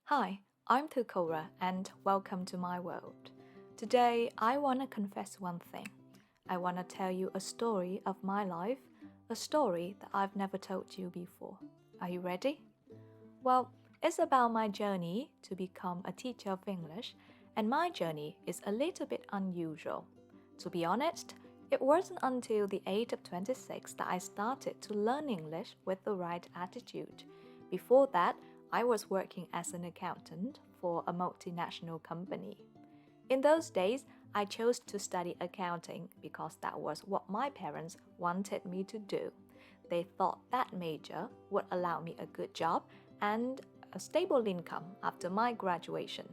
Hi, I'm Tukora and welcome to my world. Today, I want to confess one thing. I want to tell you a story of my life, a story that I've never told you before. Are you ready? Well, it's about my journey to become a teacher of English, and my journey is a little bit unusual. To be honest, it wasn't until the age of 26 that I started to learn English with the right attitude. Before that, I was working as an accountant for a multinational company. In those days, I chose to study accounting because that was what my parents wanted me to do. They thought that major would allow me a good job and a stable income after my graduation.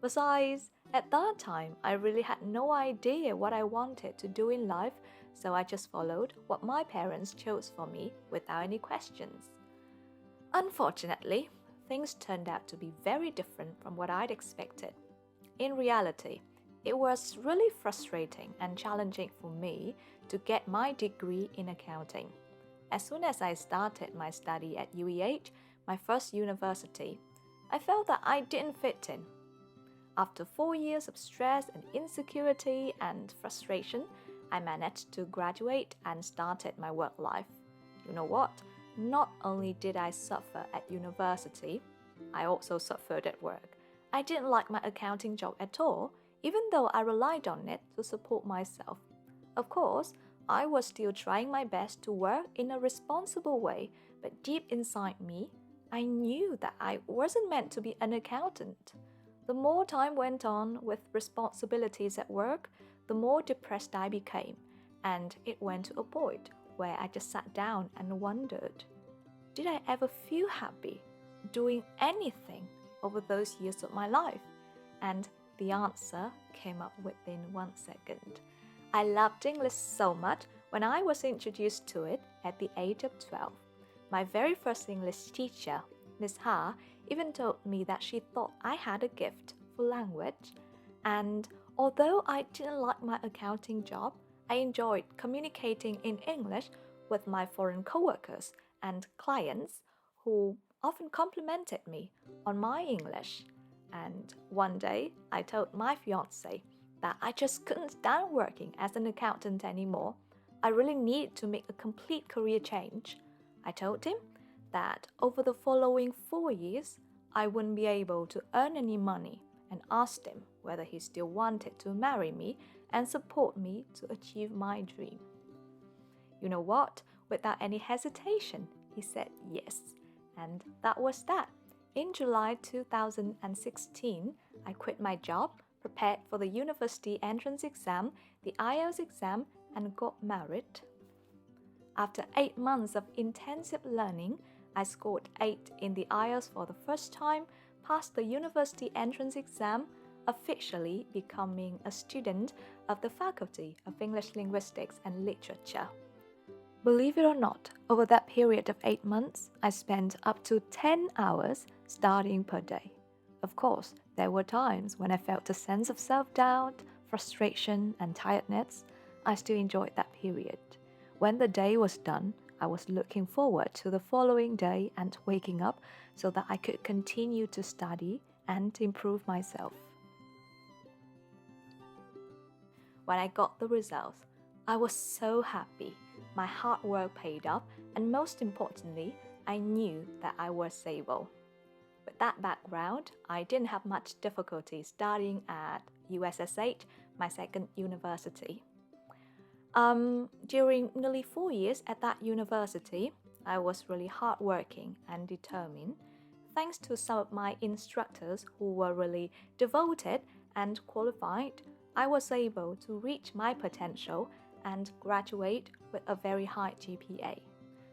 Besides, at that time, I really had no idea what I wanted to do in life, so I just followed what my parents chose for me without any questions. Unfortunately, things turned out to be very different from what I'd expected. In reality, it was really frustrating and challenging for me to get my degree in accounting. As soon as I started my study at UEH, my first university, I felt that I didn't fit in. After 4 years of stress and insecurity and frustration, I managed to graduate and started my work life. You know what? Not only did I suffer at university, I also suffered at work. I didn't like my accounting job at all, even though I relied on it to support myself. Of course, I was still trying my best to work in a responsible way, but deep inside me, I knew that I wasn't meant to be an accountant. The more time went on with responsibilities at work, the more depressed I became, and it went to a point where I just sat down and wondered, did I ever feel happy doing anything over those years of my life? And the answer came up within 1 second. I loved English so much when I was introduced to it at the age of 12. My very first English teacher, Miss Ha, even told me that she thought I had a gift for language. And although I didn't like my accounting job, I enjoyed communicating in English with my foreign coworkers and clients who often complimented me on my English. And one day, I told my fiance that I just couldn't stand working as an accountant anymore. I really needed to make a complete career change. I told him that over the following 4 years, I wouldn't be able to earn any money and asked him whether he still wanted to marry me and support me to achieve my dream. You know what? Without any hesitation, he said yes. And that was that. In July 2016, I quit my job, prepared for the university entrance exam, the IELTS exam, and got married. After 8 months of intensive learning, I scored 8 in the IELTS for the first time, passed the university entrance exam, officially becoming a student of the Faculty of English Linguistics and Literature. Believe it or not, over that period of 8 months, I spent up to 10 hours studying per day. Of course, there were times when I felt a sense of self-doubt, frustration, and tiredness. I still enjoyed that period. When the day was done, I was looking forward to the following day and waking up so that I could continue to study and improve myself. When I got the results, I was so happy. My hard work paid off, and most importantly, I knew that I was able. With that background, I didn't have much difficulty studying at USSH, my second university. During nearly 4 years at that university, I was really hardworking and determined. Thanks to some of my instructors who were really devoted and qualified, I was able to reach my potential and graduate with a very high GPA.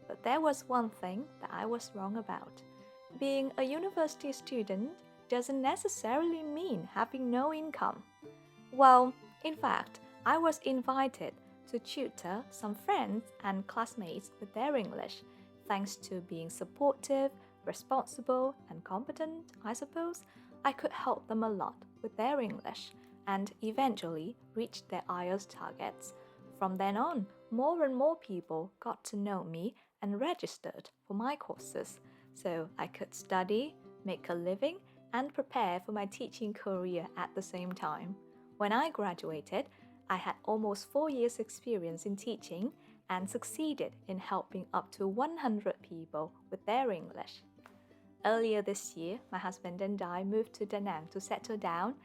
But there was one thing that I was wrong about. Being a university student doesn't necessarily mean having no income. Well, in fact, I was invited to tutor some friends and classmates with their English. Thanks to being supportive, responsible, and competent, I suppose, I could help them a lot with their English and eventually reach their IELTS targets. From then on, more and more people got to know me and registered for my courses, so I could study, make a living, and prepare for my teaching career at the same time. When I graduated, I had almost 4 years' experience in teaching and succeeded in helping up to 100 people with their English. Earlier this year, my husband and I moved to Da Nang to settle down,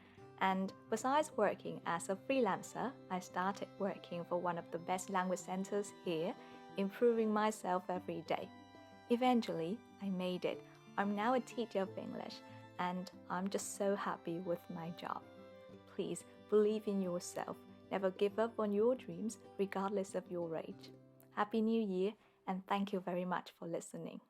and besides working as a freelancer, I started working for one of the best language centers here, improving myself every day. Eventually, I made it. I'm now a teacher of English, and I'm just so happy with my job. Please believe in yourself. Never give up on your dreams, regardless of your age. Happy New Year, and thank you very much for listening.